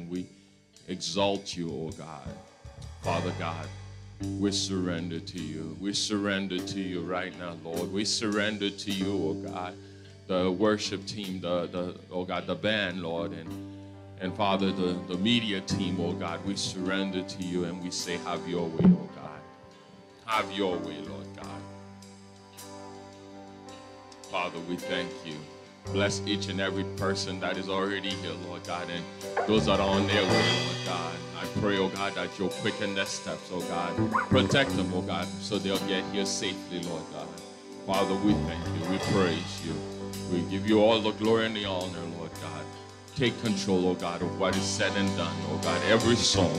and we exalt you, oh God. Father God, we surrender to you. We surrender to you right now, Lord. We surrender to you, oh God. The worship team, oh God, the band, Lord, and Father, the media team, oh God, we surrender to you and we say, have your way, oh God. Have your way, Lord God. Father, we thank you. Bless each and every person that is already here, Lord God, and those that are on their way, Lord God. I pray, oh God, that you'll quicken their steps, oh God. Protect them, oh God, so they'll get here safely, Lord God. Father, we thank you. We praise you. We give you all the glory and the honor, Lord God. Take control, oh God, of what is said and done, oh God. Every song,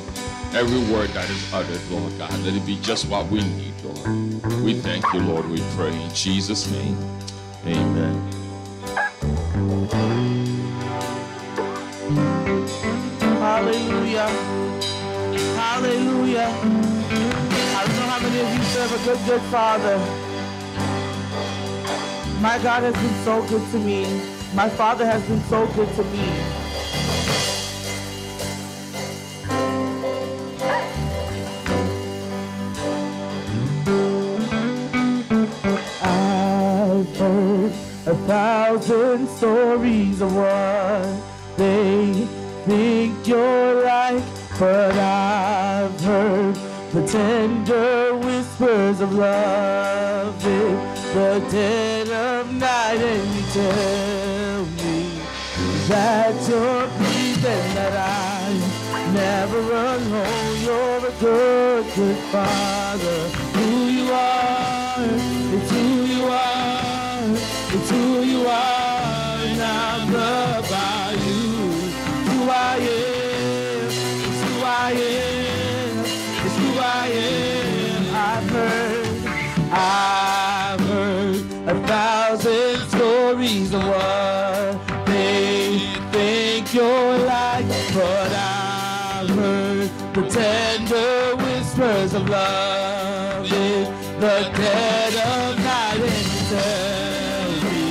every word that is uttered, Lord God, let it be just what we need, Lord. We thank you, Lord. We pray in Jesus' name. Amen. Hallelujah. Hallelujah. I don't know how many of you serve a good, good Father. My God has been so good to me. My Father has been so good to me. I've heard 1,000 stories of what they think you're like, but I've heard the tender whispers of love in the dead of night, and you tell me that you're pleased and that I never alone. You're a good, good Father. Who you are, it's who you are, it's who you are, and I'm loved by you. Who I am, it's who I am, it's who I am. I've heard 1,000 stories of what they think you're like, but I've heard the tender whispers of love in the dead of night, and you tell me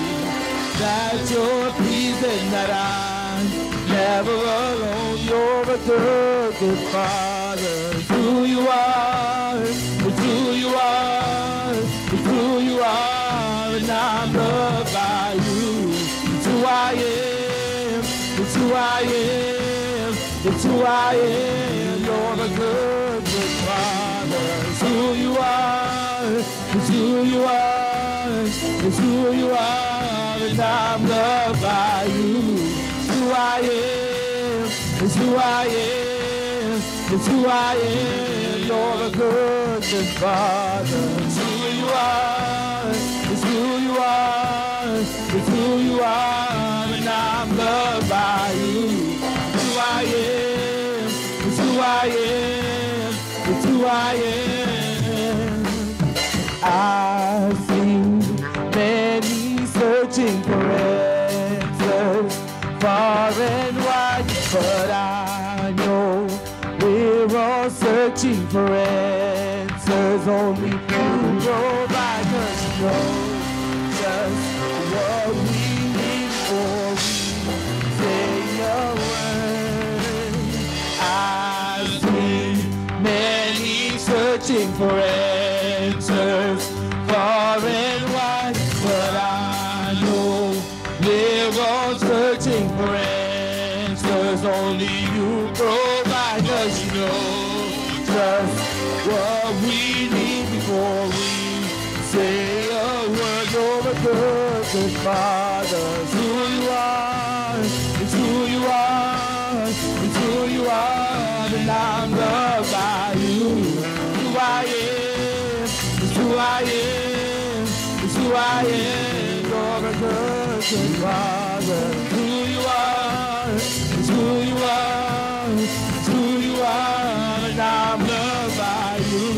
that you're pleased and that I'm never alone. You're a good, good Father. It's who you are, it's who you are, it's who you are, and I'm loved by you. It's who I am, it's who I am, it's who I am. You're a good, good Father. It's who you are, it's who you are, it's who you are, and I'm loved by you. Who I am, it's who I am, it's who I am. You're a good, good Father. It's who you are, it's who you are, it's who you are, and I'm loved by you. It's who I am, it's who I am, it's who I am. I've seen many searching for answers far and wide, but I know we're all searching for answers. Only you provide, 'cause you know just what we need before we say a word. I've seen many searching for answers far and wide, but I know we're all searching for answers. Only you provide, 'cause you know just what we need before we say a word. You're a good, good Father. It's who you are, it's who you are, it's who you are, and I'm loved by you. Who I am, it's who I am, it's who I am. You're a good, good Father. Who you are, it's who you are, it's who you are, and I'm loved by you.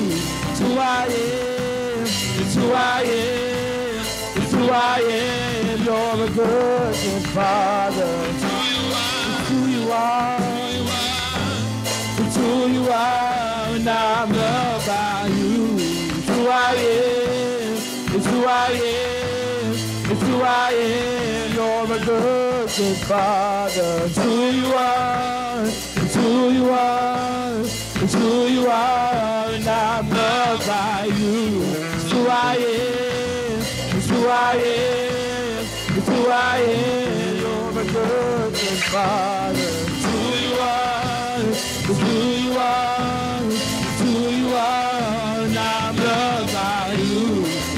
It's who I am, it's who I am, it's who I am. You're a good, good Father. It's who you are, it's who you are, and I'm loved by you. It's who I am, it's who I am, it's who I am. You're a good, good Father. It's who you are, it's who you are. It's who you are, and I'm loved by you. It's who I am. It's who I am. It's who I am. You're a good, good Father. It's who you are. It's who you are. It's who you are, and I'm loved by you.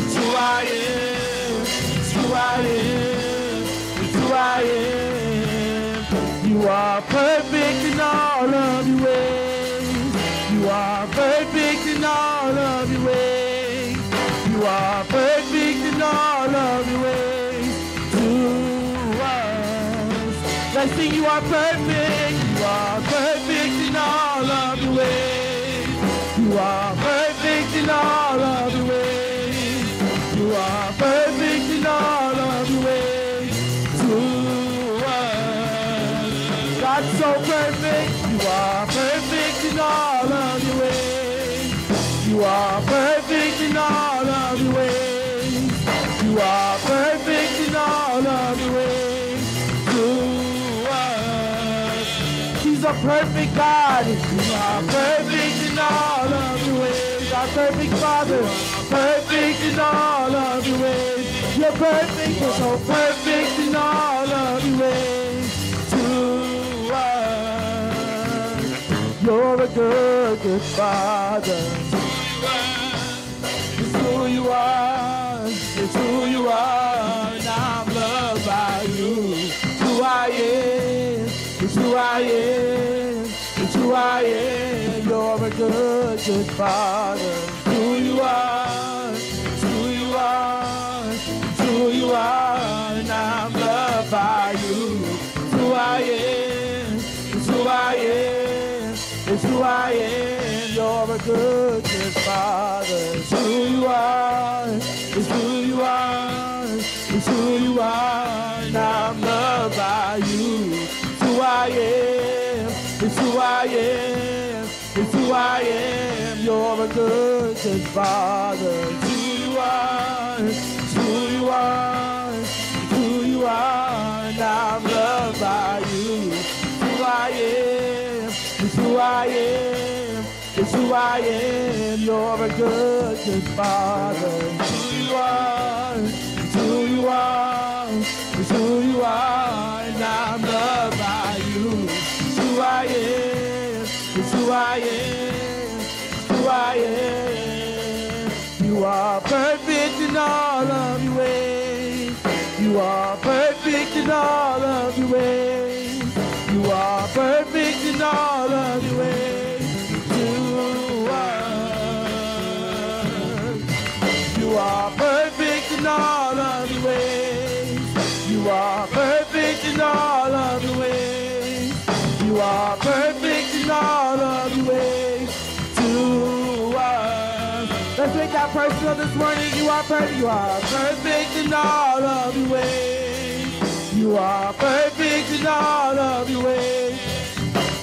It's who I am. It's who I am. It's who I am. You are perfect in all of your ways. You are perfect in all of your ways. You are perfect in all of your ways to us. Let's sing, you are perfect. You are perfect in all of your ways. You are perfect in all of your ways. You are perfect in all of your ways to us. God's so perfect. You are perfect in all of your ways. You are perfect in all of your ways. You are perfect in all of your ways to us. He's a perfect God. You are perfect in all of your ways. Our perfect Father, perfect in all of your ways. You're perfect. You're so perfect in all of your ways to us. You're a good, good Father. It's who you are. It's who you are. And I'm loved by you. It's who I am. It's who I am. It's who I am. You're a good, good Father. It's who you are. It's who you are. It's who you are. And I'm loved by you. It's who I am. It's who I am. It's who I am. You're a good, good Father. It's who you are. It's who you are. It's who you are. And I'm loved by you. It's who I am. It's who I am. It's who I am. You're a good, good Father. It's who you are. It's who you are. It's who you are. And I'm loved by you. It's who I am. It's who I am. It's who I am. You're a good, good Father. It's who you are. It's who you are. It's who you are. And I'm loved by you. It's who I am. It's who I am. It's who I am. You are perfect in all of your ways. You are perfect in all of your ways. You are perfect in all of your ways to us. You are perfect in all of your ways. You are perfect in all of your ways. You are perfect in all of your ways to us. Let's make that personal this morning. You are perfect. You are perfect in all of your ways. You are perfect in all of your ways.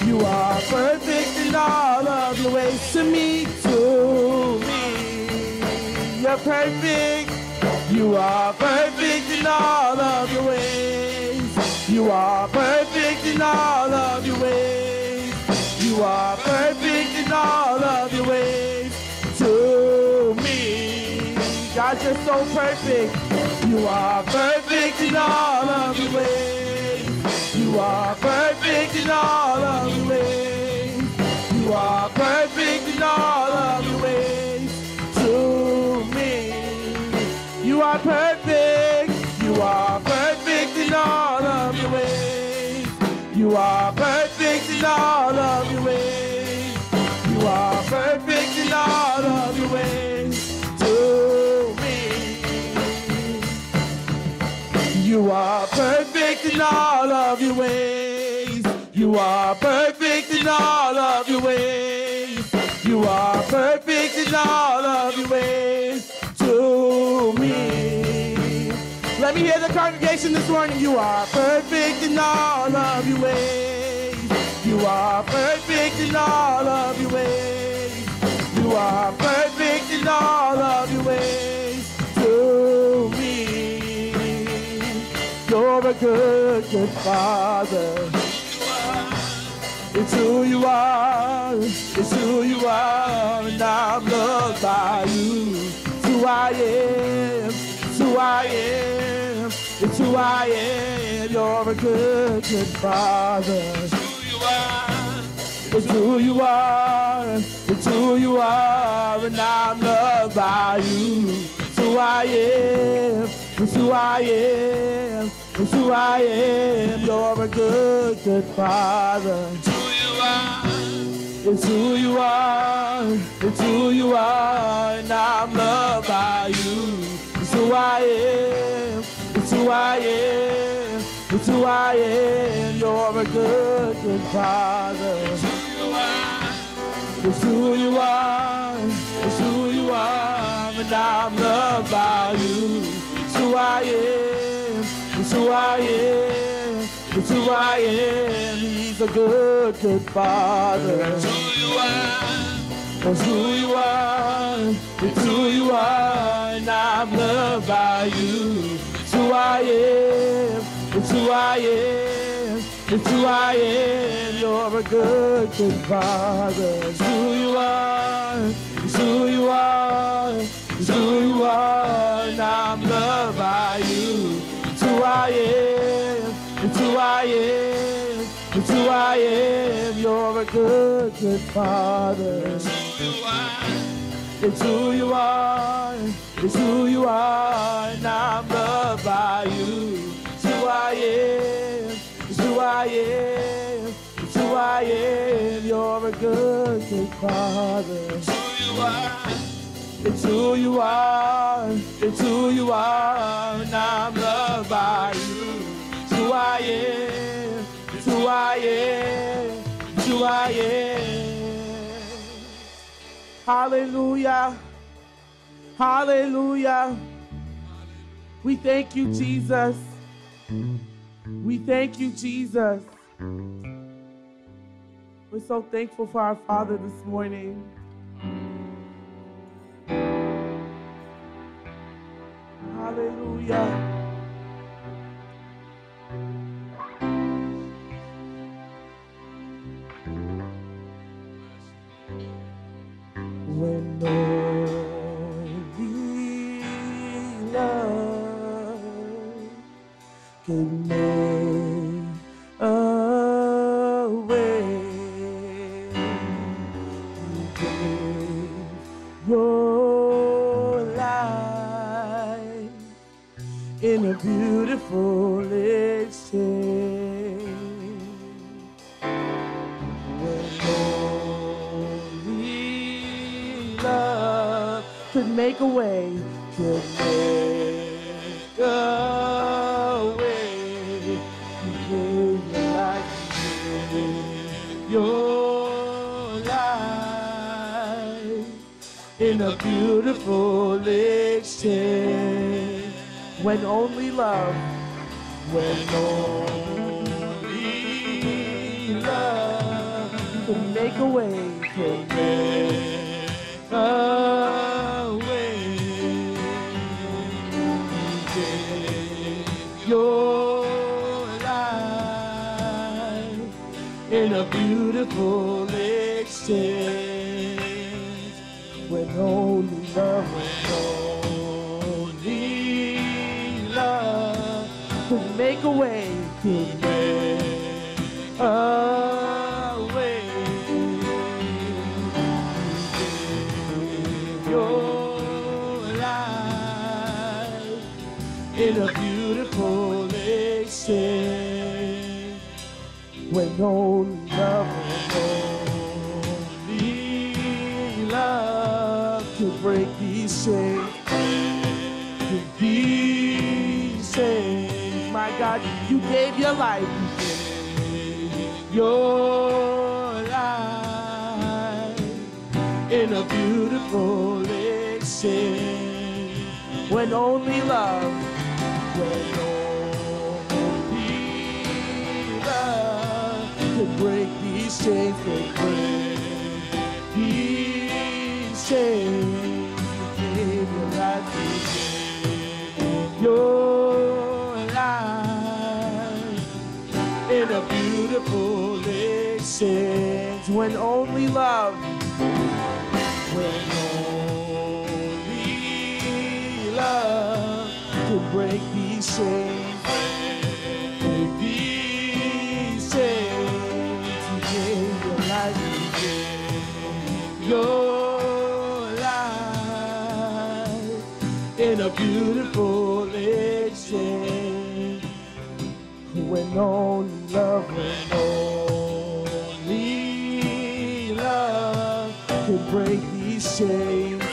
You are perfect in all of your ways to me, to me. You're perfect. You are perfect in all of your ways. You are perfect in all of your ways. You are perfect in all of your ways to me. God, you're so perfect. You are perfect in all of your ways. You are perfect in all of your ways. You are perfect in all of your ways to me. You are perfect. You are perfect in all of your ways. You are perfect in all of your ways. You are perfect in all of your ways to me. You are perfect in all of your ways. You are perfect in all of your ways. You are perfect in all of your ways to me. Let me hear the congregation this morning. You are perfect in all of your ways. You are perfect in all of your ways. You are perfect in all of your ways to me. You're a good, good Father. It's who you are. It's who you are. And I'm loved by you. It's who I am. It's who I am. It's who I am. You're a good, good Father. It's who you are. It's who you are. It's who you are. And I'm loved by you. It's who I am. It's who I am. It's who I am. You're a good, good Father. It's who you are. It's who you are. It's who you are. And I'm loved by you. It's who I am. It's who I am. It's who I am. You're a good, good Father. It's who you are. It's who you are. It's who you are. And I'm loved by you. It's who I am. It's who I am. It's who I am. He's a good, good Father. It's who you are. It's who you are. It's who you are. And I'm loved by you. It's who I am. It's who I am. It's who I am. You're a good, good Father. It's who you are. It's who you are. It's who you are. And I'm loved by you. It's who I am. It's who I am. It's who I am. You're a good, good Father. It's who you are. It's who you are. It's who you are. And I'm loved by you. It's who I am. It's who I am. It's who I am. You're a good, good Father. It's who you are. It's who you are. It's who you are. And I'm loved by you. It's who I am. It's who I am. It's who I am. Hallelujah. Hallelujah. We thank you, Jesus. We thank you, Jesus. We're so thankful for our Father this morning. Hallelujah. When only love can make a way, you gave your life in a beautiful exchange. Could make a way, could make a way. You gave your life, your life in a beautiful exchange. When only love, when only love could make a way, could make a way. Your life in a beautiful exchange. When only love, could make a way, could make a way. Your life in a beautiful exchange. When only love could break these chains, could be saved. My God, you gave your life, you gave your life in a beautiful exchange. When only love, when only love could break these chains, could break these chains. You gave your life, you gave your life in a beautiful exchange. chains. When only love, when only love can break these chains. Break these chains. You gave your life. You gave your life in a beautiful exchange. When only love, when only love can break these chains,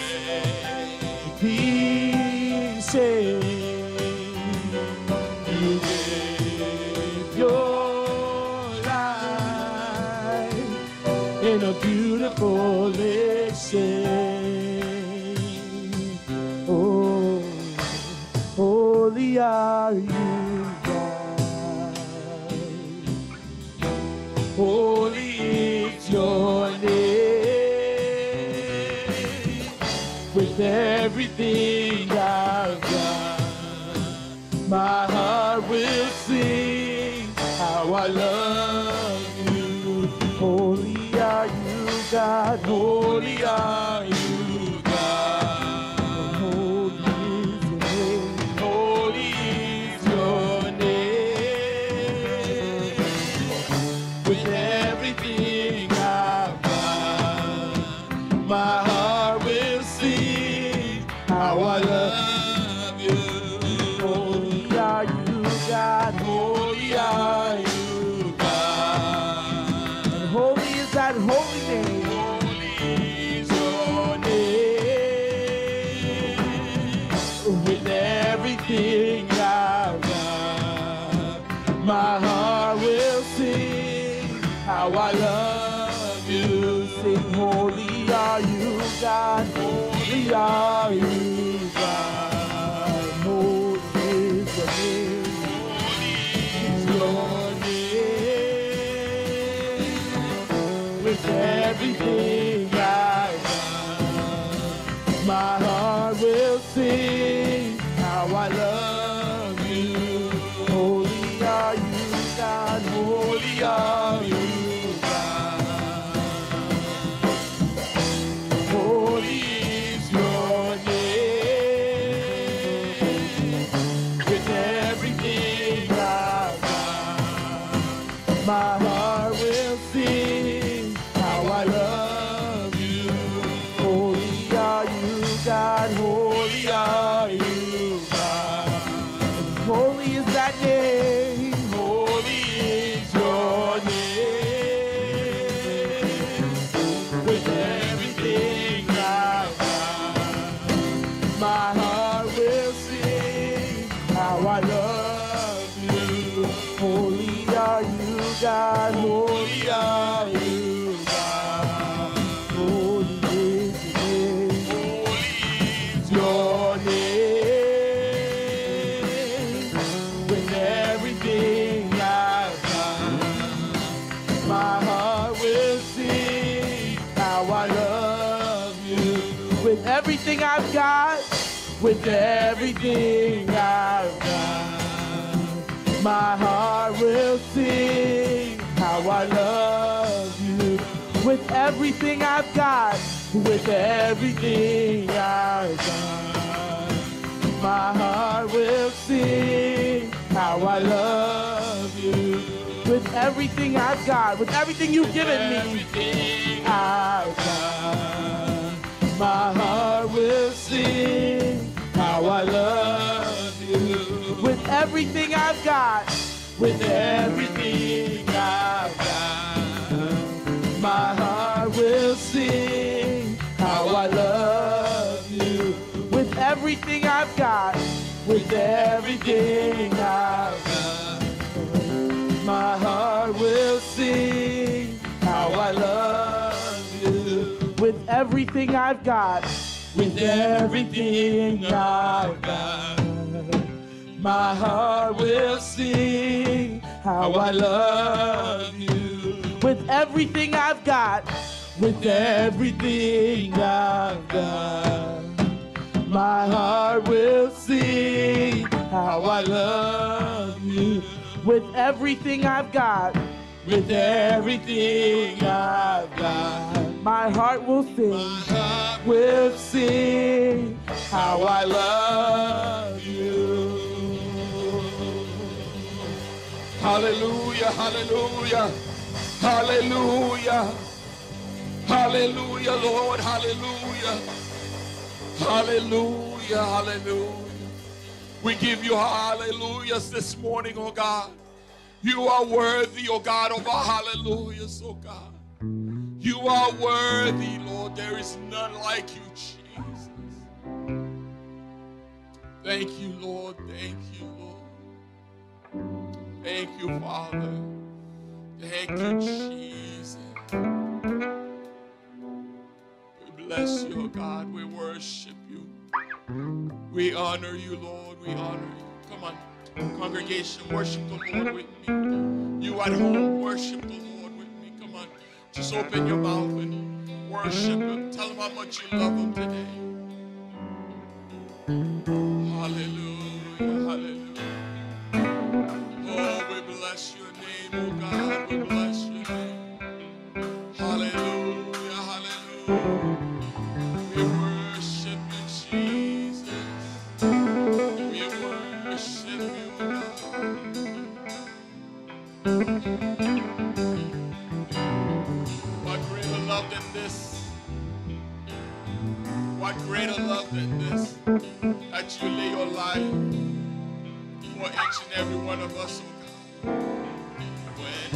these chains. You gave your life in a beautiful exchange. Oh, holy are you. Holy is your name. With everything I've got, my heart will sing how I love you. Holy are you, God. Holy are you, God. Holy is your name. Holy is your name. With everything I've got, my heart will sing how I love you. Holy are you, God. Holy are you, God. And holy is that holy name. Holy is your name. With everything I've got, my heart will sing how I love you. Sing, holy are you, God. Holy are you, God. Holy is your name. Holy is your name. With everything I've got, my heart will sing how I love you. Holy are you, God. Holy are you. My heart will sing how I love you. Holy are you, God. Holy are you, God. Holy is that name. Holy is your name. With everything I've got, my heart will sing how I love you. Holy are you, God. Holy are you, God. Holy is your name. With everything I've got, my heart will sing how I love you. With everything I've got, with everything I've got, my heart will sing how I love you. With everything I've got, with everything I've got, my heart will sing how I love you. With everything I've got, with everything you've given me, I've got, my heart will sing how I love you. With everything I've got, with everything I've got, my heart will sing how I love you. With everything I've got, with everything I've got, my heart will sing how I love you. With everything I've got, with everything I've got, my heart will sing how I love you. With everything I've got, with everything I've got, my heart will sing how I love you. With everything I've got, with everything I've got. My heart will sing how I love you. Hallelujah, hallelujah, hallelujah, hallelujah, Lord, hallelujah, hallelujah, hallelujah. We give you hallelujahs this morning, oh God. You are worthy, oh God, of our hallelujahs, oh God. You are worthy, Lord. There is none like you, Jesus. Thank you, Lord. Thank you, Lord. Thank you, Father. Thank you, Jesus. We bless you, oh God. We worship you. We honor you, Lord. We honor you. Come on, congregation, worship the Lord with me. You at home, worship the Lord with me. Come on, just open your mouth and worship him. Tell him how much you love him today. Hallelujah, hallelujah. Oh, we bless your name, oh God. We bless your name. Hallelujah, hallelujah. We worship you, Jesus. We worship you, God. What greater love than this? What greater love than this? That you lay your life for each and every one of us, oh God. When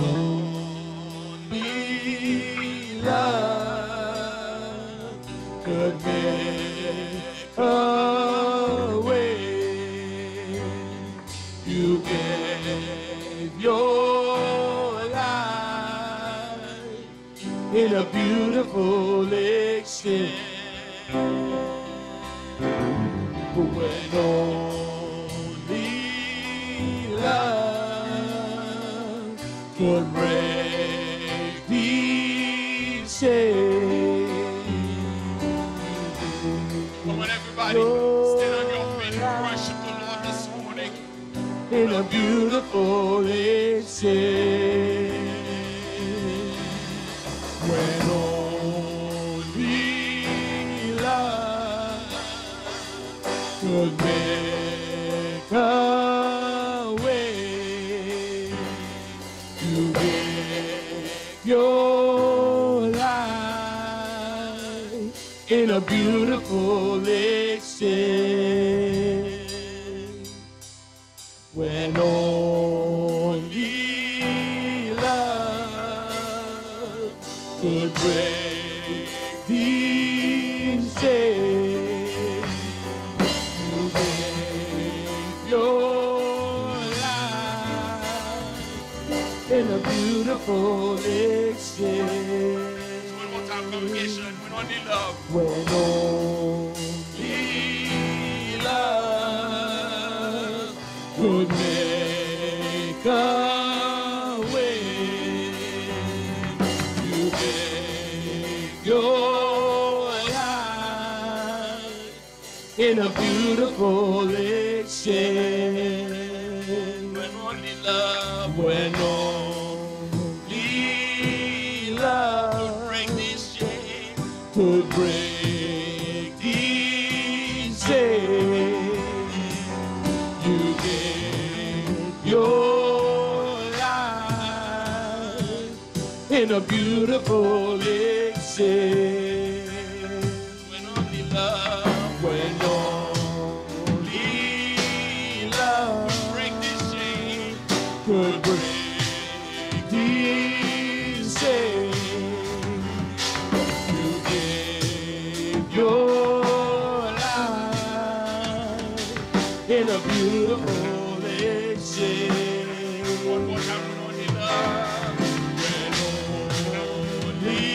only love could make a way, you gave your life in a beautiful exchange. When only love could break these chains. Come on, everybody, stand on your feet and worship the Lord this morning. In a beautiful exchange. When only love could make a way, you gave your life in a beautiful exchange. When only love could break these chains, you gave your life in a beautiful exchange. One more time, congregation. When only love. When only love could make a way, you gave your life in a beautiful exchange. When only love, when only love could break these chains, could break these chains, you gave your life in a beautiful exchange. When only love, when only love could break this chain, could break these chains, you gave your life in a beautiful exchange. One more time, when only love, when only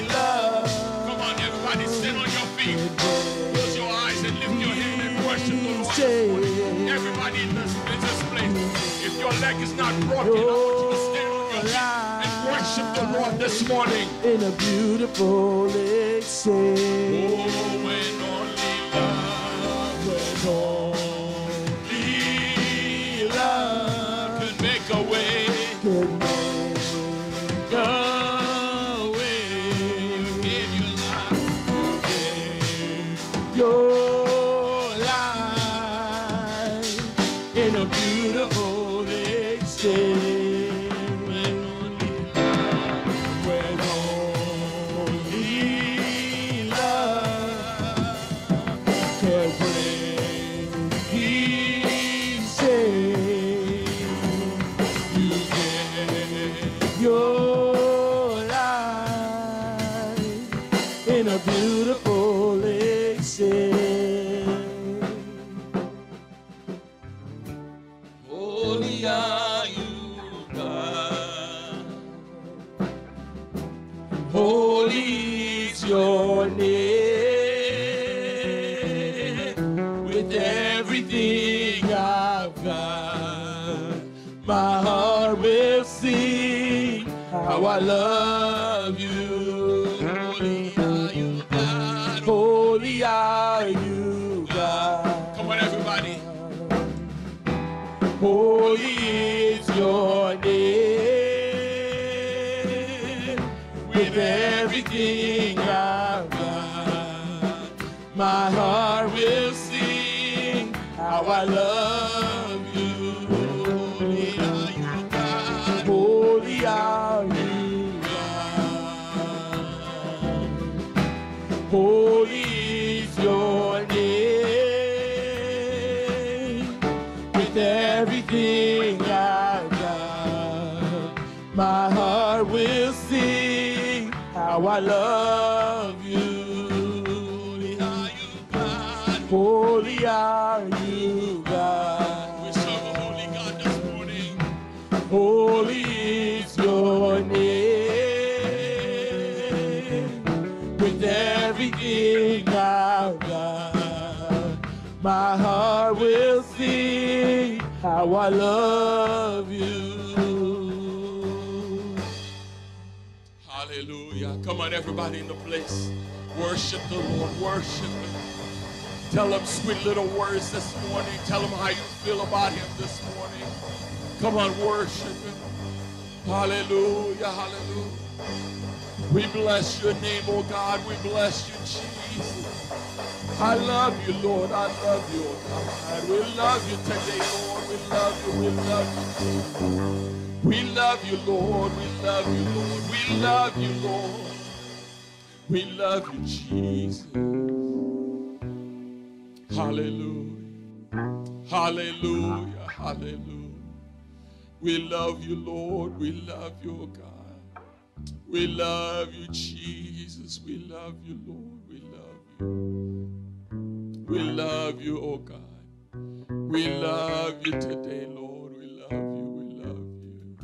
love. Come on, everybody, stand on your feet. Close your eyes and lift your hand and worship the Lord. Everybody in this place, if your leg is not broken, I want you to stand on your feet and worship the Lord this morning. In a beautiful exchange. Oh, when only love, when only love could make a way, could make Holy is your name. With everything I've got, my heart will sing how I love you. Holy are you, God. Holy are you, God. Come on, everybody. Holy is your name. With everything I've got, my heart will sing how I love you. Holy are you, God. Holy are you, God. Holy is your name. With everything I've got, my heart will sing how I love you. Holy are you, God. Holy are you, God. We serve a holy God this morning. Holy is your name. With everything I've got, my heart will sing how I love you. Hallelujah. Come on, everybody in the place. Worship the Lord. Worship Him. Tell Him sweet little words this morning. Tell Him how you feel about Him this morning. Come on, worship Him. Hallelujah. Hallelujah. We bless your name, oh God. We bless you, Jesus. I love you, Lord. I love you, oh God. We love you today, Lord. We love you. We love you, Jesus. We love you, Lord. We love you, Lord. We love you, Lord. We love you, Jesus. Hallelujah. Hallelujah. Hallelujah. We love you, Lord. We love you, oh God. We love you, Jesus. We love you, Lord. We love you. We love you, oh God. We love you today, Lord. We love you. We love you.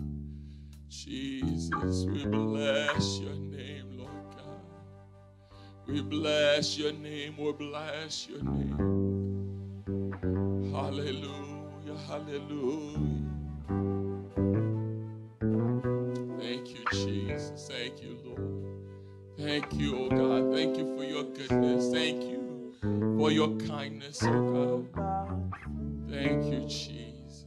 Jesus, we bless your name, Lord God. We bless your name. We bless your name. Hallelujah. Hallelujah. Thank you, Jesus. Thank you, Lord. Thank you, oh God. Thank you for your goodness. Thank you for your kindness, oh God. Thank you, Jesus.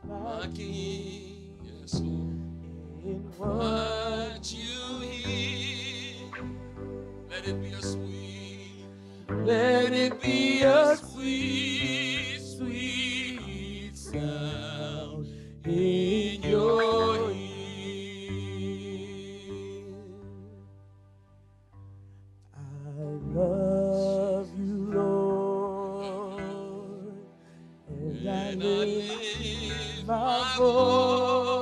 My King, yes, Lord. In what you hear, let it be a sweet, let it be a sweet, sweet sound in your ear. I love you, Lord, and I lift my voice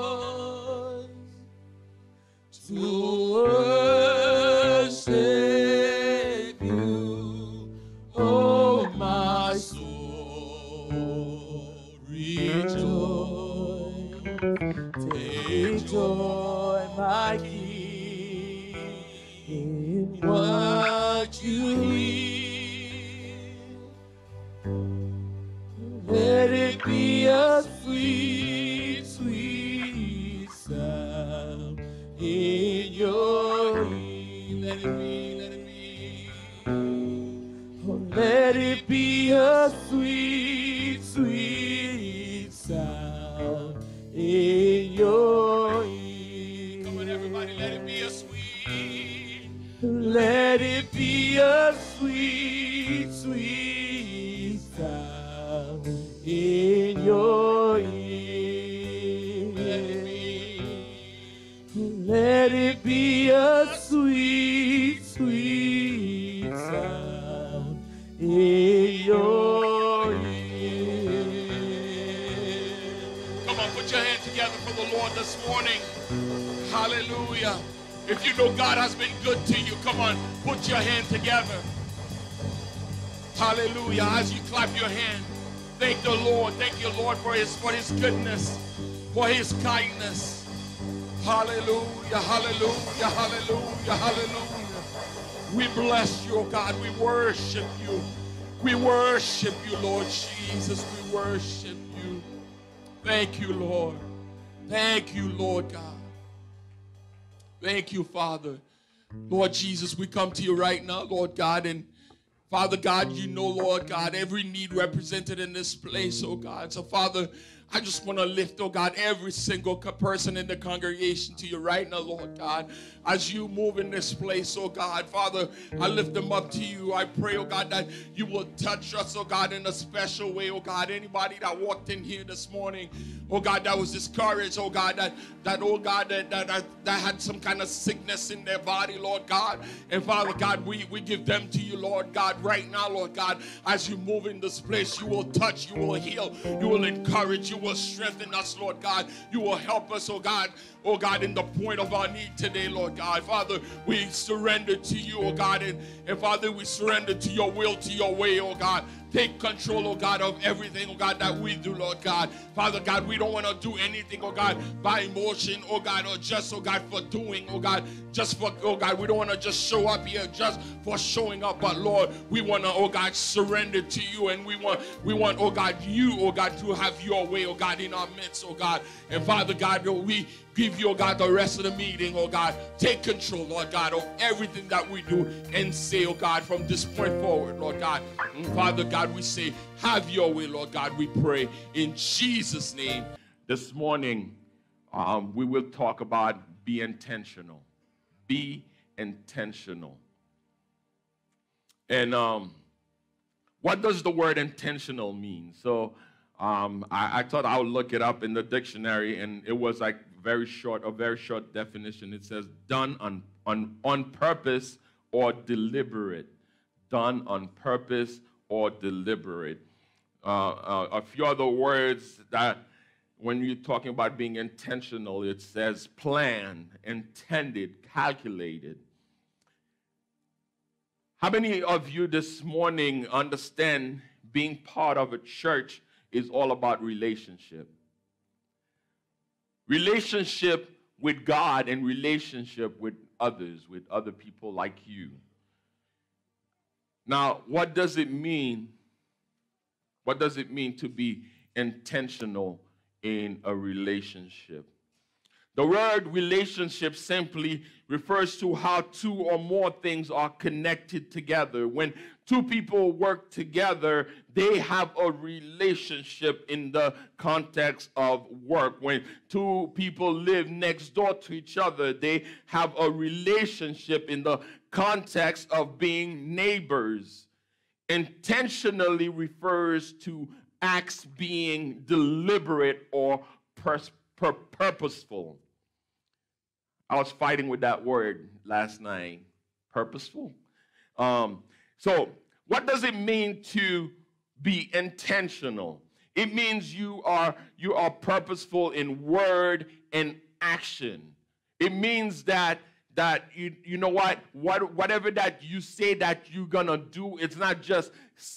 to worship you, oh my soul, rejoice. Take joy, my King, in what you hear. Let it be a sweet, sweet sound in your ear. Let it be, let it be. Oh, let it be a sweet, sweet sound in your ear. Come on, everybody, let it be a sweet. Let it be a sweet, sweet sound in your ear. Let it be a sweet, sweet sound in your ear. Come on, put your hands together for the Lord this morning. Hallelujah. If you know God has been good to you, come on, put your hand together. Hallelujah. As you clap your hand, thank the Lord. Thank you, Lord, for his goodness. for his kindness. Hallelujah, hallelujah, hallelujah, hallelujah. We bless you, oh God. We worship you. We worship you, Lord Jesus. We worship you. Thank you, Lord. Thank you, Lord God. Thank you, Father. Lord Jesus, we come to you right now, Lord God, and Father God, you know, Lord God, every need represented in this place, oh God. So, Father, I just want to lift, oh God, every single person in the congregation to you right now, Lord God. As you move in this place, oh God, Father, I lift them up to you. I pray, oh God, that you will touch us, oh God, in a special way, oh God. Anybody that walked in here this morning, oh God, that was discouraged, oh God, that had some kind of sickness in their body, Lord God. And Father God, we give them to you, Lord God, right now, Lord God. As you move in this place, you will touch, you will heal, you will encourage, you will strengthen us, Lord God. You will help us, oh God, in the point of our need today, Lord God. Father, we surrender to you, oh God, and Father, we surrender to your will, to your way, oh God. Take control, oh God, of everything, oh God, that we do, Lord God. Father God, we don't want to do anything, oh God, by emotion, oh God, or just, oh God, for doing, oh God, just for, oh God, we don't want to just show up here just for showing up, but Lord, we want to, oh God, surrender to you, and we want, oh God, you, oh God, to have your way, oh God, in our midst, oh God. And Father God, we give you, oh God, the rest of the meeting, oh God. Take control, Lord God, of everything that we do and say, oh God, from this point forward, Lord God. And Father God, we say, have your way, Lord God, we pray in Jesus' name. This morning, we will talk about be intentional. Be intentional. And what does the word intentional mean? So I thought I would look it up in the dictionary, and it was like a very short definition. It says done on purpose or deliberate. Done on purpose or deliberate. A few other words that when you're talking about being intentional, it says planned, intended, calculated. How many of you this morning understand being part of a church is all about relationship? Relationship with God and relationship with others, with other people like you. Now, what does it mean? What does it mean to be intentional in a relationship? The word relationship simply refers to how two or more things are connected together. When two people work together, they have a relationship in the context of work. When two people live next door to each other, they have a relationship in the context of being neighbors. Intentionally refers to acts being deliberate or purposeful. I was fighting with that word last night, purposeful. So what does it mean to be intentional? It means you are purposeful in word and action. It means that you know whatever that you say that you're gonna do, it's not just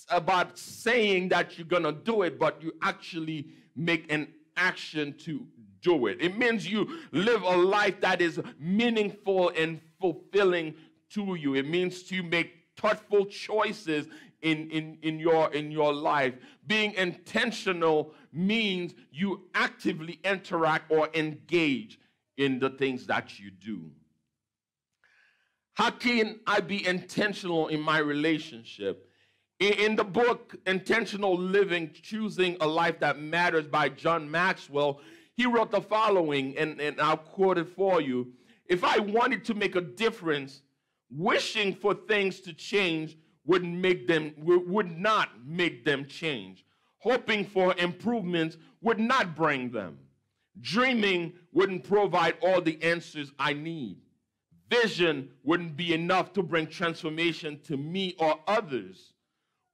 about saying that you're gonna do it, but you actually make an action to do it. It means you live a life that is meaningful and fulfilling to you. It means to make thoughtful choices in your life. Being intentional means you actively interact or engage in the things that you do. How can I be intentional in my relationship? In the book, Intentional Living, Choosing a Life That Matters by John Maxwell, he wrote the following, and I'll quote it for you. If I wanted to make a difference, wishing for things to change would not make them change. Hoping for improvements would not bring them. Dreaming wouldn't provide all the answers I need. Vision wouldn't be enough to bring transformation to me or others.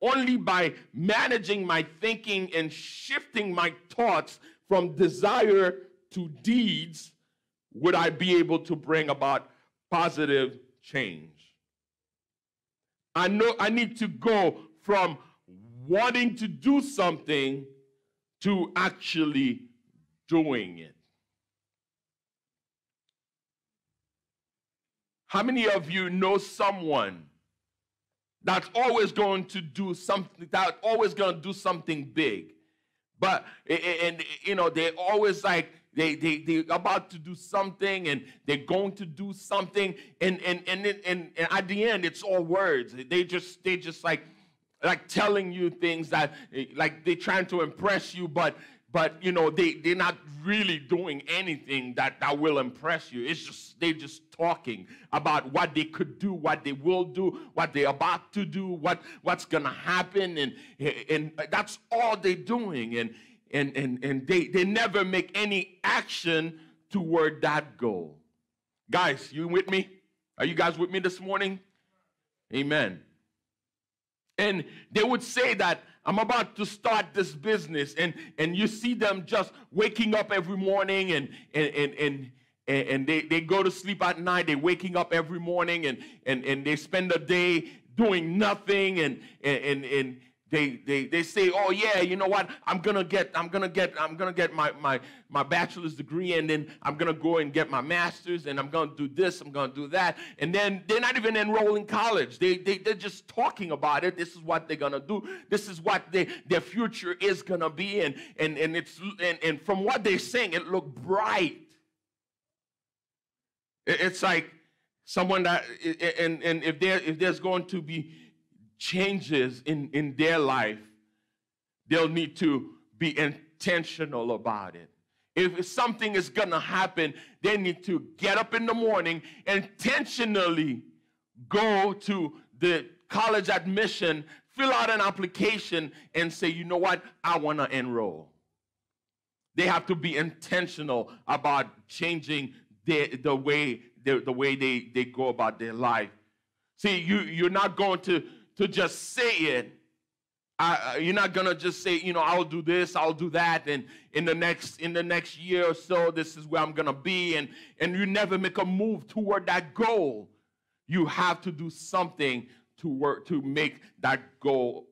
Only by managing my thinking and shifting my thoughts from desire to deeds would I be able to bring about positive change. I know I need to go from wanting to do something to actually doing it. How many of you know someone that's always going to do something, that's always going to do something big? But, and you know, they're always like, they're about to do something, and they're going to do something, and at the end, it's all words. They just like telling you things that, like, they're trying to impress you, but you know, they're not really doing anything that will impress you. It's just, they're just talking about what they could do, what they will do, what they're about to do, what's gonna happen, and that's all they're doing, and they never make any action toward that goal. Guys, you with me? Are you guys with me this morning? Amen. And they would say that, I'm about to start this business, and you see them just waking up every morning, and they go to sleep at night. They're waking up every morning, and they spend the day doing nothing, and they say, oh yeah, you know what? I'm gonna get my bachelor's degree, and then I'm gonna go and get my master's, and I'm gonna do this, I'm gonna do that, and then they're not even enrolled in college. They're just talking about it. This is what they're gonna do. This is what their future is gonna be, and from what they're saying, it looked bright. It's like someone that, and if there's going to be changes in their life, they'll need to be intentional about it. If something is going to happen, they need to get up in the morning, intentionally go to the college admission, fill out an application, and say, you know what, I want to enroll. They have to be intentional about changing the way they go about their life. See, you're not going to just say it. You're not gonna just say, you know, I'll do this, I'll do that, and in the next year or so, this is where I'm gonna be, and you never make a move toward that goal. You have to do something to work to make that goal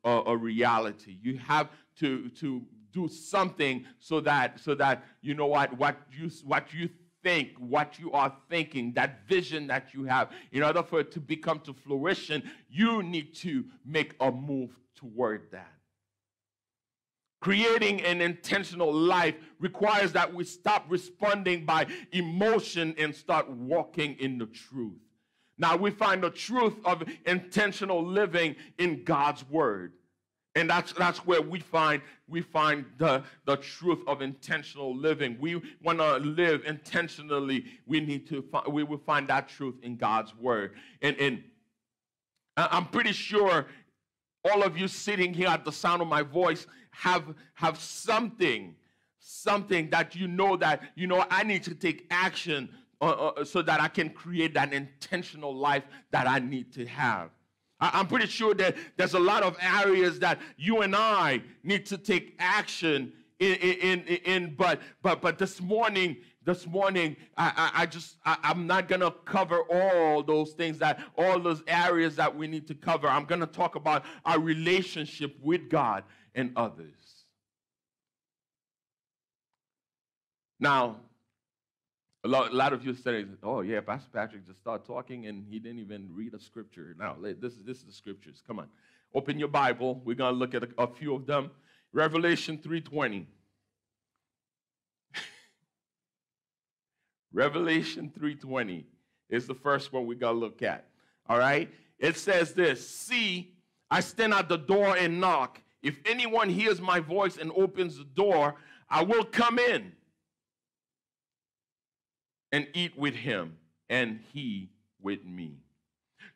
a reality. You have to do something so that you know what you think, what you are thinking, that vision that you have, in order for it to become to fruition, you need to make a move toward that. Creating an intentional life requires that we stop responding by emotion and start walking in the truth. Now, we find the truth of intentional living in God's word. And that's where we find the truth of intentional living. We want to live intentionally. We will find that truth in God's word. And I'm pretty sure all of you sitting here at the sound of my voice have something that I need to take action so that I can create that intentional life that I need to have. I'm pretty sure that there's a lot of areas that you and I need to take action in, but this morning, I'm not gonna cover all those things, all those areas that we need to cover. I'm gonna talk about our relationship with God and others. Now, a lot of you say, oh yeah, Pastor Patrick just started talking and he didn't even read a scripture. Now, this is the scriptures. Come on. Open your Bible. We're going to look at a few of them. Revelation 3:20. Revelation 3:20 is the first one we're going to look at. All right? It says this, see, I stand at the door and knock. If anyone hears my voice and opens the door, I will come in and eat with him, and he with me.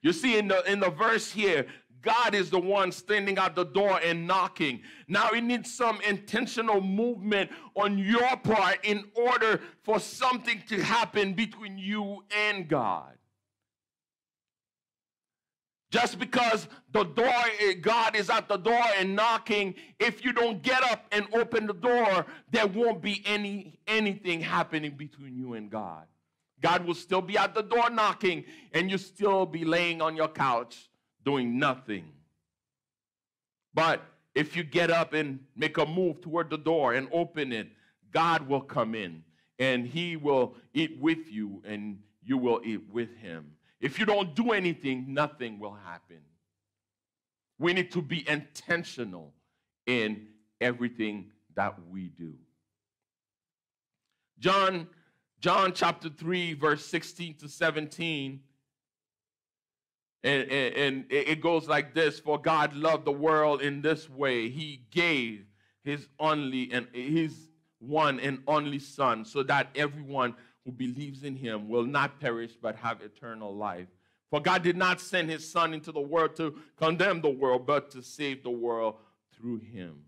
You see, in the verse here, God is the one standing at the door and knocking. Now, it needs some intentional movement on your part in order for something to happen between you and God. Just because God is at the door and knocking, if you don't get up and open the door, there won't be anything happening between you and God. God will still be at the door knocking, and you'll still be laying on your couch doing nothing. But if you get up and make a move toward the door and open it, God will come in and he will eat with you and you will eat with him. If you don't do anything, nothing will happen. We need to be intentional in everything that we do. John chapter 3, verse 16 to 17, and it goes like this: for God loved the world in this way. He gave his one and only Son, so that everyone who believes in him will not perish but have eternal life. For God did not send his Son into the world to condemn the world, but to save the world through him.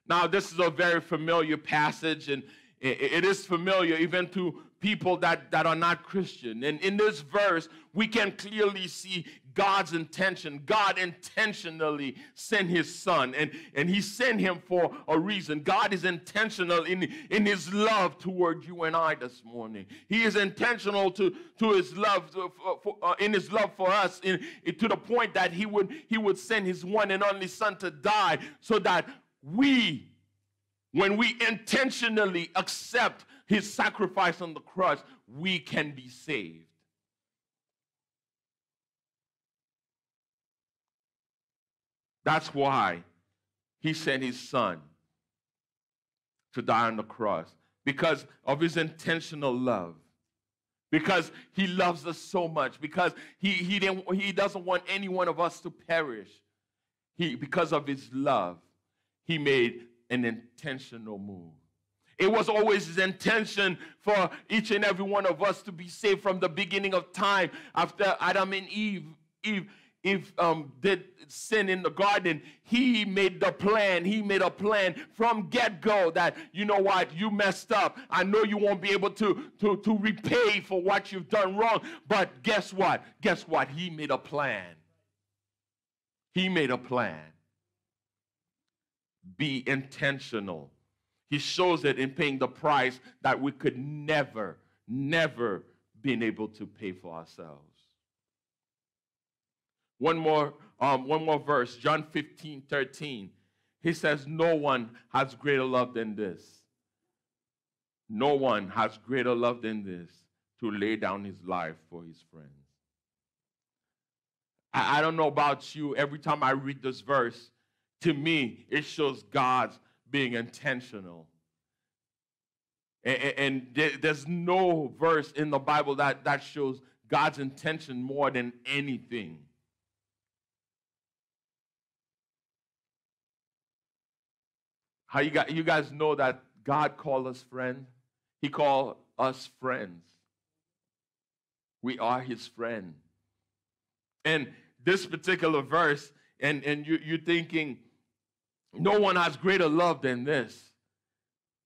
Now, this is a very familiar passage, and it is familiar even to people that are not Christian. And in this verse, we can clearly see God's intention. God intentionally sent his Son, and he sent him for a reason. God is intentional in his love toward you and I this morning. He is intentional to his love in his love for us, to the point that he would send his one and only Son to die, so that when we intentionally accept his sacrifice on the cross, we can be saved. That's why he sent his Son to die on the cross, because of his intentional love, because he loves us so much, because he doesn't want any one of us to perish. Because of his love, he made an intentional move. It was always his intention for each and every one of us to be saved from the beginning of time. After Adam and Eve did sin in the garden, he made the plan. He made a plan from get-go that, you know what, you messed up. I know you won't be able to repay for what you've done wrong. But guess what? Guess what? He made a plan. He made a plan. Be intentional. He shows it in paying the price that we could never been able to pay for ourselves. One more verse, John 15:13. He says, no one has greater love than this. No one has greater love than this, to lay down his life for his friends. I don't know about you, every time I read this verse, to me, it shows God's being intentional. And there's no verse in the Bible that shows God's intention more than anything. How you guys know that God called us friends? He called us friends. We are his friend. And this particular verse, and you're thinking, no one has greater love than this,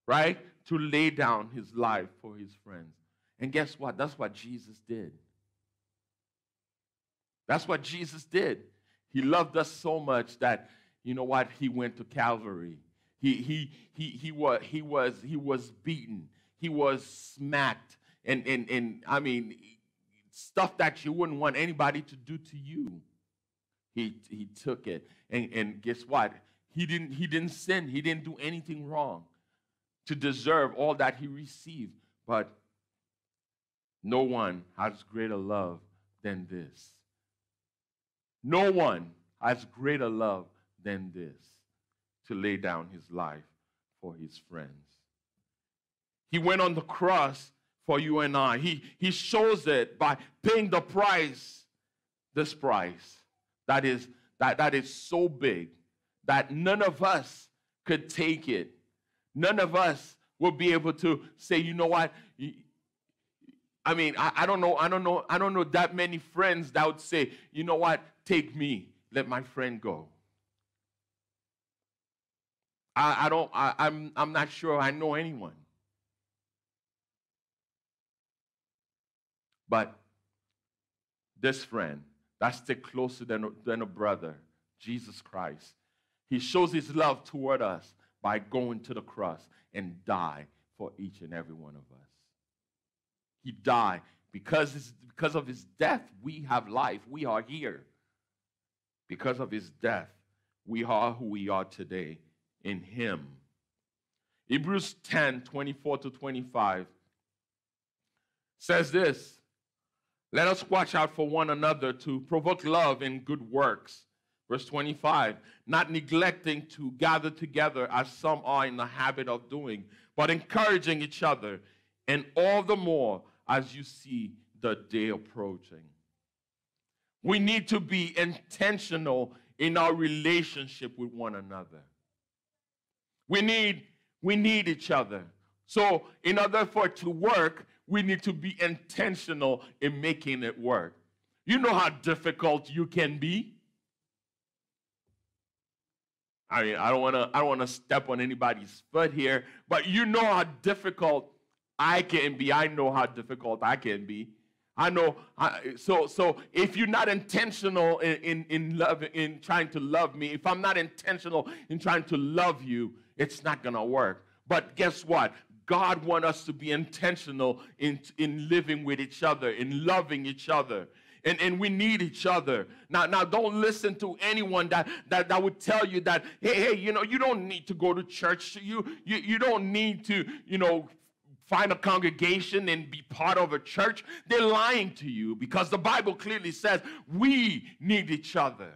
right? To lay down his life for his friends. And guess what? That's what Jesus did. That's what Jesus did. He loved us so much that, you know what? He went to Calvary. He was beaten. He was smacked. And I mean, stuff that you wouldn't want anybody to do to you. He took it. And guess what? He didn't sin. He didn't do anything wrong to deserve all that he received. But no one has greater love than this. No one has greater love than this, to lay down his life for his friends. He went on the cross for you and I. He shows it by paying the price, this price that is so big that none of us could take it. None of us will be able to say, you know what? I mean, I don't know that many friends that would say, you know what? Take me. Let my friend go. I'm not sure I know anyone. But this friend that stick closer than a brother, Jesus Christ, he shows his love toward us by going to the cross and die for each and every one of us. He died because of his death. We have life. We are here. Because of his death, we are who we are today in him. Hebrews 10, 24 to 25 says this: let us watch out for one another to provoke love and good works. Verse 25, not neglecting to gather together as some are in the habit of doing, but encouraging each other, and all the more as you see the day approaching. We need to be intentional in our relationship with one another. We need each other. So in order for it to work, we need to be intentional in making it work. You know how difficult you can be. I mean, I don't want to step on anybody's foot here, but you know how difficult I can be. I know how difficult I can be. I know. So if you're not intentional in trying to love me, if I'm not intentional in trying to love you, it's not gonna work. But guess what? God wants us to be intentional in living with each other, in loving each other. And we need each other. Now don't listen to anyone that would tell you that, hey, you don't need to go to church. You don't need to, find a congregation and be part of a church. They're lying to you, because the Bible clearly says we need each other.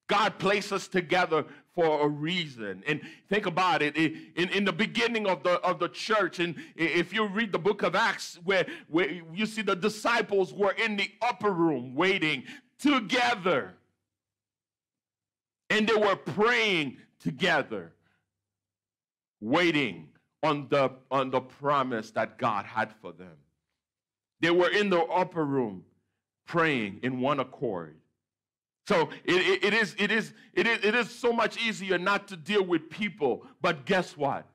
God placed us together for a reason. And think about it. In the beginning of the church, and if you read the book of Acts, where you see the disciples were in the upper room waiting together. And they were praying together, waiting on the promise that God had for them. They were in the upper room praying in one accord. So it is so much easier not to deal with people, but guess what?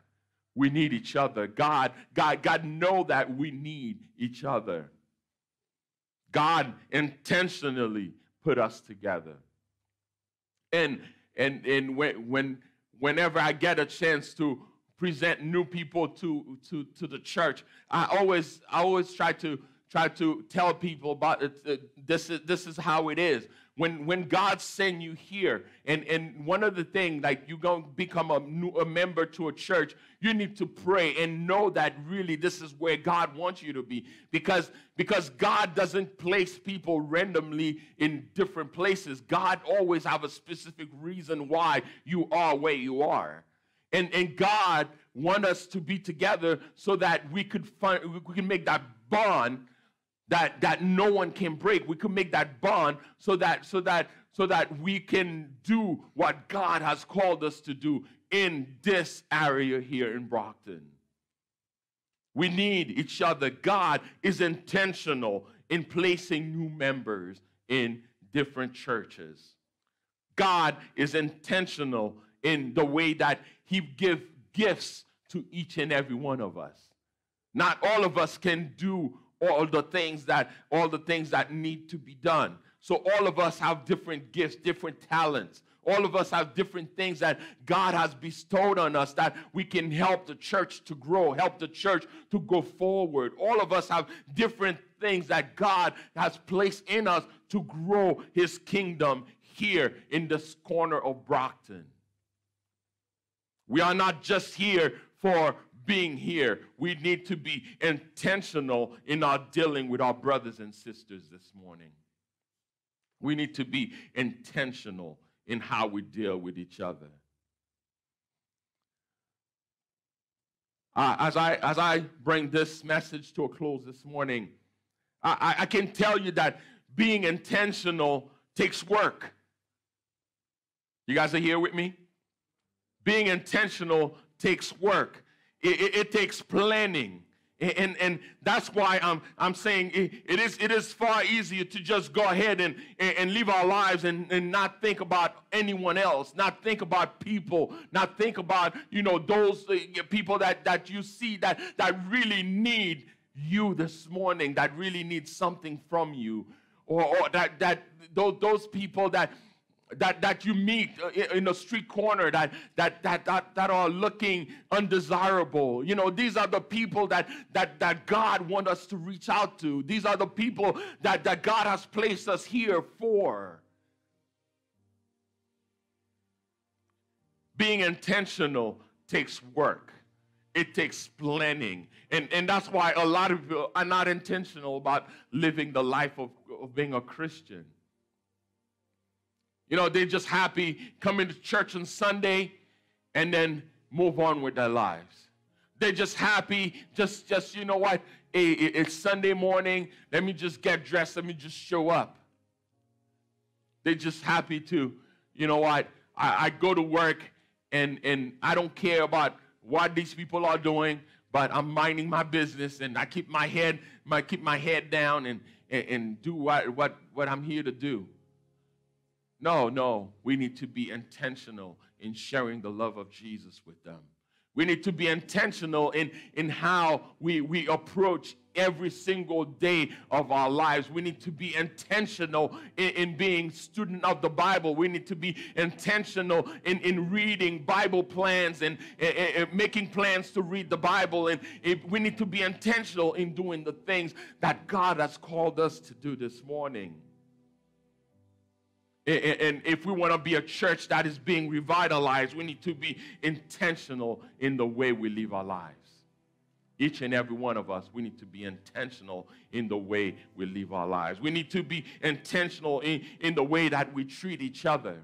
We need each other. God knows that we need each other. God intentionally put us together. And whenever I get a chance to present new people to the church, I always try to tell people about it. This is how it is. When God sends you here, and one of the things, like, you're going to become a member to a church, you need to pray and know that really this is where God wants you to be. Because God doesn't place people randomly in different places. God always have a specific reason why you are where you are. And God wants us to be together so that we can make that bond that no one can break. We can make that bond so that we can do what God has called us to do in this area here in Brockton. We need each other. God is intentional in placing new members in different churches. God is intentional in the way that He gives gifts to each and every one of us. Not all of us can do all the things that need to be done. So all of us have different gifts, different talents. All of us have different things that God has bestowed on us that we can help the church to grow, help the church to go forward. All of us have different things that God has placed in us to grow His kingdom here in this corner of Brockton. We are not just here for being here. We need to be intentional in our dealing with our brothers and sisters this morning. We need to be intentional in how we deal with each other. As I bring this message to a close this morning, I can tell you that being intentional takes work. You guys are here with me? Being intentional takes work. It takes planning. And that's why I'm saying it is far easier to just go ahead and live our lives and not think about anyone else, not think about people, not think about those people that you see that really need you this morning, that really need something from you, or that those people that you meet in a street corner that are looking undesirable. These are the people that God wants us to reach out to. These are the people that God has placed us here for. Being intentional takes work. It takes planning. And that's why a lot of people are not intentional about living the life of being a Christian. You know, they're just happy coming to church on Sunday and then move on with their lives. They're just happy, just you know what, it's Sunday morning, let me just get dressed, let me just show up. They're just happy to, you know what, I go to work and I don't care about what these people are doing, but I'm minding my business and I keep my head down and do what I'm here to do. No, we need to be intentional in sharing the love of Jesus with them. We need to be intentional in how we approach every single day of our lives. We need to be intentional in being student of the Bible. We need to be intentional in reading Bible plans and making plans to read the Bible. And we need to be intentional in doing the things that God has called us to do this morning. And if we want to be a church that is being revitalized, we need to be intentional in the way we live our lives. Each and every one of us, we need to be intentional in the way we live our lives. We need to be intentional in the way that we treat each other.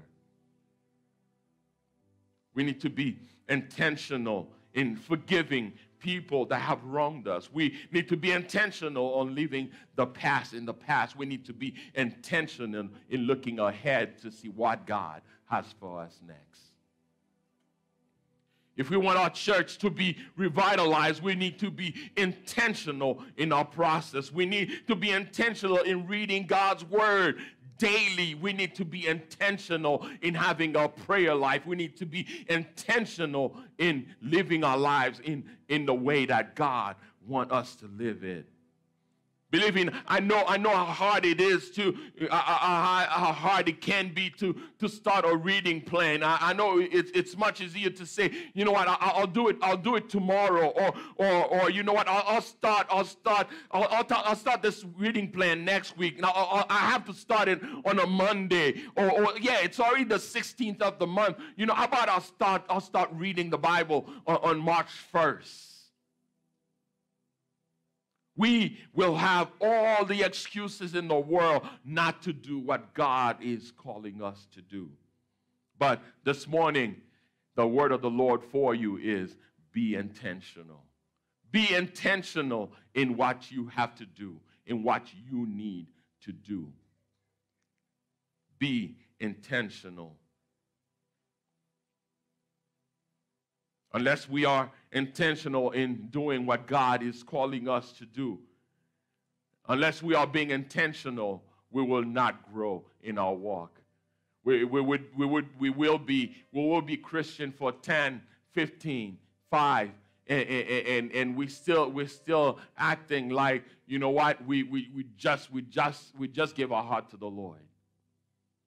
We need to be intentional in forgiving people that have wronged us. We need to be intentional on leaving the past in the past. We need to be intentional in looking ahead to see what God has for us next. If we want our church to be revitalized, we need to be intentional in our process. We need to be intentional in reading God's word daily. We need to be intentional in having a prayer life. We need to be intentional in living our lives in the way that God wants us to live it. Believing, I know how hard it is how hard it can be to start a reading plan. I know it's much easier to say, you know what, I'll do it tomorrow, or you know what, I'll start this reading plan next week. Now I have to start it on a Monday, or yeah, it's already the 16th of the month. You know, how about I'll start reading the Bible on March 1st. We will have all the excuses in the world not to do what God is calling us to do. But this morning, the word of the Lord for you is be intentional. Be intentional in what you have to do, in what you need to do. Be intentional. Unless we are intentional in doing what God is calling us to do, unless we are being intentional, we will not grow in our walk. We will be Christian for 10, 15, 5, and we're still acting like, you know what, we just give our heart to the Lord.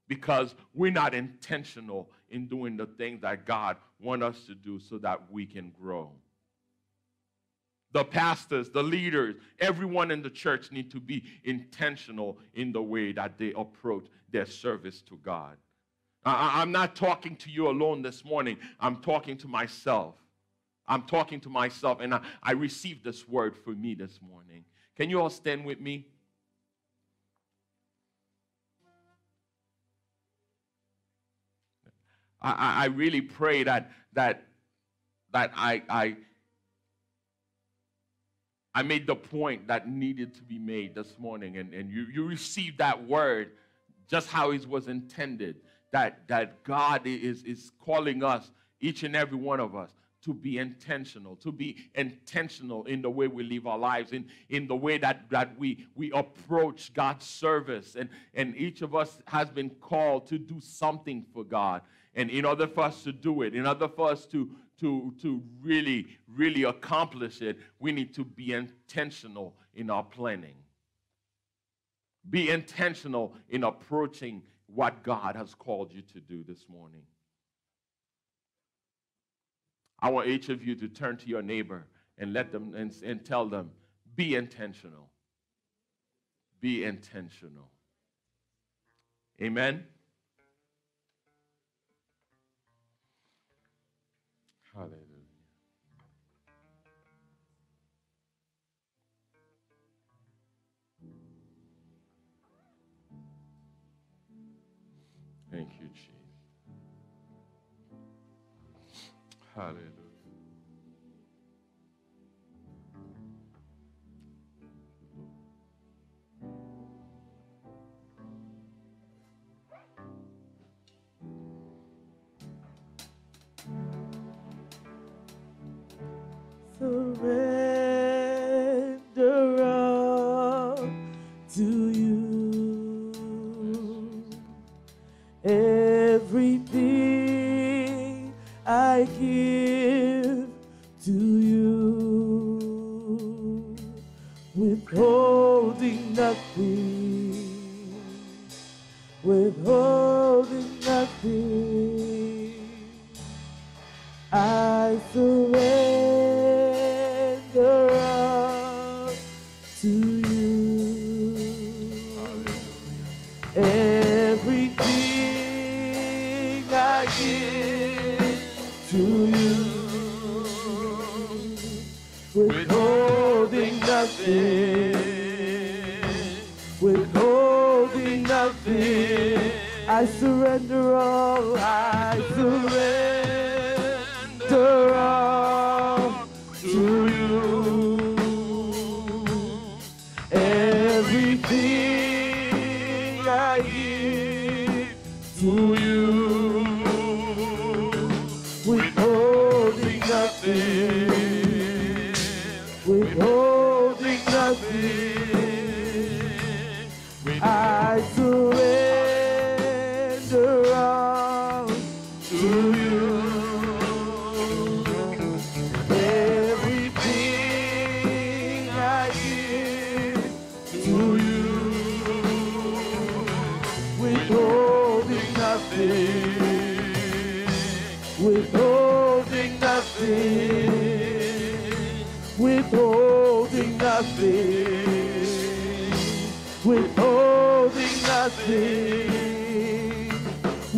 Because we're not intentional in doing the things that God wants us to do so that we can grow. The pastors, the leaders, everyone in the church need to be intentional in the way that they approach their service to God. I'm not talking to you alone this morning. I'm talking to myself. I'm talking to myself, and I received this word for me this morning. Can you all stand with me? I really pray that I made the point that needed to be made this morning, and you received that word just how it was intended, that God is calling us, each and every one of us, to be intentional in the way we live our lives, in the way that we approach God's service, and each of us has been called to do something for God. And in order for us to do it, in order for us to really, really accomplish it, we need to be intentional in our planning. Be intentional in approaching what God has called you to do this morning. I want each of you to turn to your neighbor and let them and tell them, be intentional. Be intentional. Amen. Hallelujah. Thank you, Jesus. Hallelujah. Surrender all to you. Everything I give to you, withholding nothing, withholding nothing. I surrender all to you. Everything I give to you, withholding nothing, withholding nothing. I surrender all, I surrender all to you. Everything I give to you, withholding nothing, withholding nothing. I surrender all to you. Everything I give to you, withholding nothing, withholding nothing, withholding nothing, withholding nothing,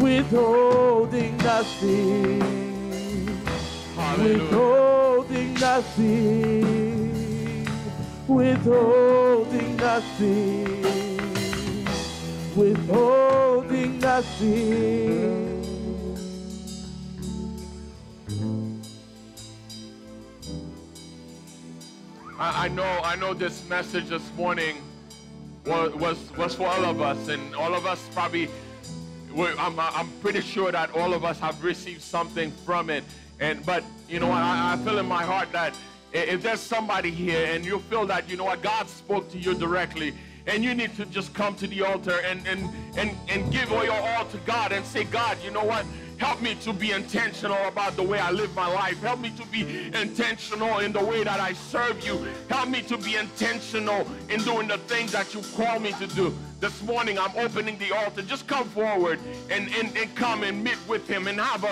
withholding nothing, withholding nothing, withholding nothing, withholding nothing. I know this message this morning was for all of us, and all of us probably, I'm pretty sure that all of us have received something from it. But you know what, I feel in my heart that if there's somebody here and you feel that, you know what, God spoke to you directly, and you need to just come to the altar and give your all to God and say, God, you know what? Help me to be intentional about the way I live my life. Help me to be intentional in the way that I serve you. Help me to be intentional in doing the things that you call me to do. This morning, I'm opening the altar. Just come forward and come and meet with him and have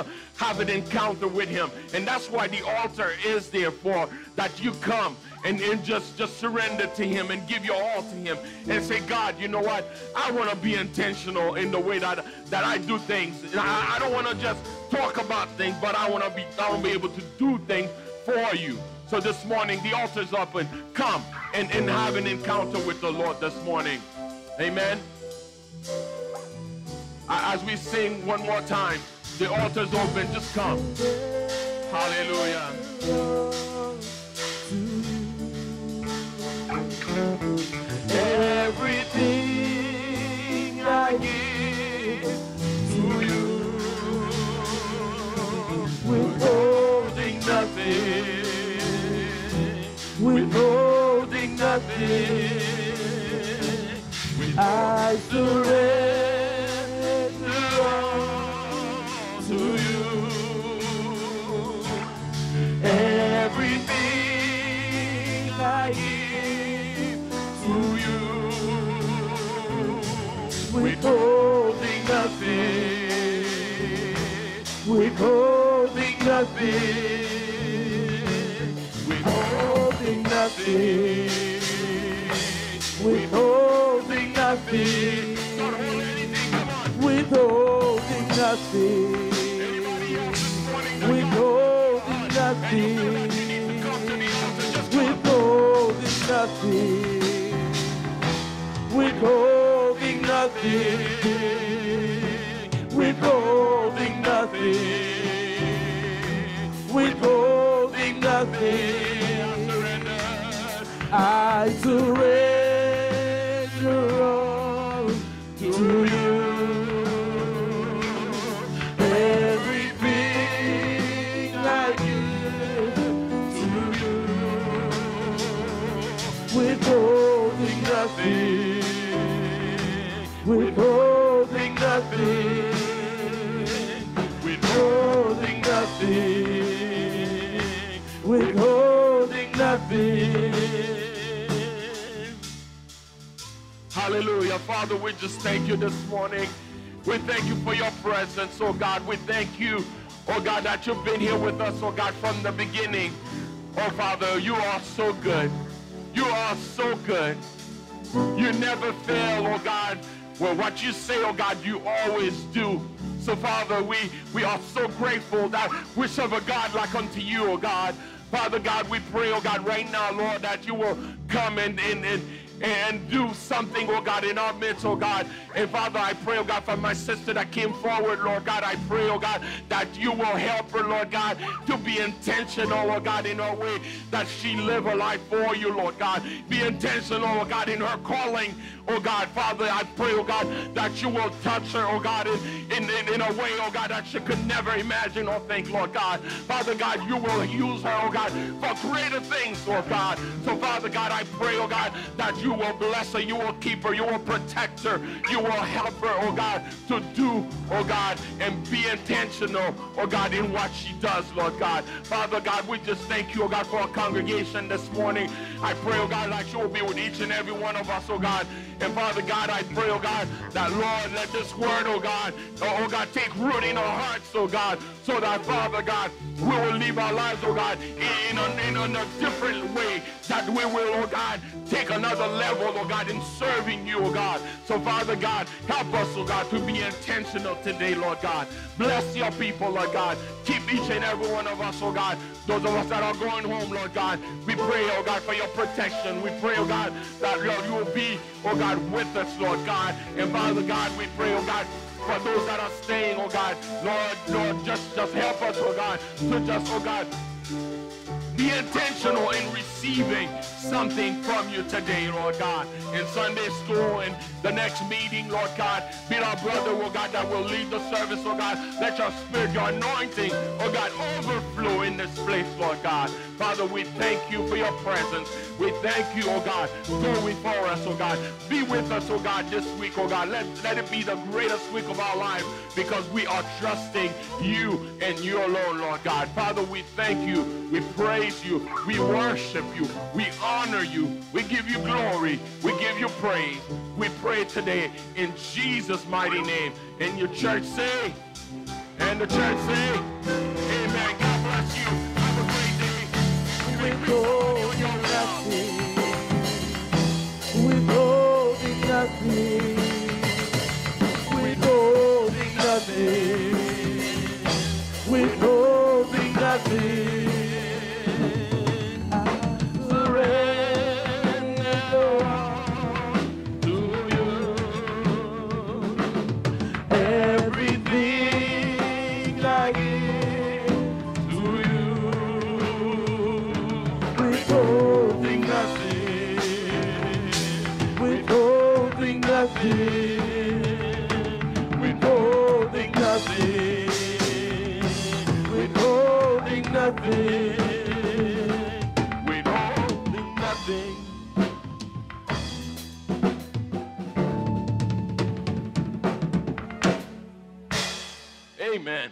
an encounter with him. And that's why the altar is there for, that you come and just surrender to him and give your all to him and say, God, you know what? I want to be intentional in the way that I do things. I don't want to just talk about things, but I want to be able to do things for you. So this morning, the altar's up, and come and have an encounter with the Lord this morning. Amen. As we sing one more time, the altar's open. Just come. Hallelujah. Everything I give to you, withholding nothing, withholding nothing. I surrender all to you. Everything I give to you, withholding nothing, withholding nothing, withholding nothing, withholding nothing, withholding nothing, withholding nothing, withholding nothing, withholding nothing, I surrender all to you. Everything I give to you, withholding nothing, withholding nothing, withholding nothing, withholding nothing. Hallelujah. Father, we just thank you this morning. We thank you for your presence, oh God. We thank you, oh God, that you've been here with us, oh God, from the beginning. Oh Father, you are so good. You are so good. You never fail, oh God. Well, what you say, oh God, you always do. So Father, we are so grateful that we serve a God like unto you, oh God. Father God, we pray, oh God, right now, Lord, that you will come and do something, oh God, in our midst, oh God. And Father, I pray, oh God, for my sister that came forward, Lord God. I pray, oh God, that you will help her, Lord God, to be intentional, oh God, in her way that she live her life for you, Lord God. Be intentional, oh God, in her calling, oh God. Father, I pray, oh God, that you will touch her, oh God, in a way, oh God, that she could never imagine or think, Lord God. Father God, you will use her, oh God, for greater things, Lord God. So Father God, I pray, oh God, that you will bless her, you will keep her, you will protect her, you will help her, oh God, to do, oh God, and be intentional, oh God, in what she does, Lord God. Father God, we just thank you, oh God, for our congregation this morning. I pray, oh God, that you will be with each and every one of us, oh God. And Father God, I pray, oh God, that Lord, let this word, oh God, take root in our hearts, oh God, so that Father God, we will live our lives, oh God, in a different way, that we will, oh God, take another level, oh God, in serving you, oh God. So Father God, help us, oh God, to be intentional today, Lord God. Bless your people, Lord God. Keep each and every one of us, oh God. Those of us that are going home, Lord God, we pray, oh God, for your protection. We pray, oh God, that, Lord, you will be, oh God, with us, Lord God. And Father God, we pray, oh God, for those that are staying, oh God, Lord, just help us, oh God, to just, oh God, be intentional in receiving something from you today, Lord God. In Sunday school and the next meeting, Lord God, be our brother, oh God, that will lead the service, oh God. Let your spirit, your anointing, oh God, overflow in this place, Lord God. Father, we thank you for your presence. We thank you, oh God. Go before us, oh God. Be with us, oh God, this week, oh God. Let it be the greatest week of our lives because we are trusting you and you alone, Lord God. Father, we thank you. We praise you. We worship you. We honor you. We give you glory. We give you praise. We pray today in Jesus' mighty name. And your church say, and the church say, amen. God bless you. Have a great day. Withholding nothing, withholding nothing, withholding nothing, withholding nothing. Withholding nothing, withholding nothing, withholding nothing. Amen.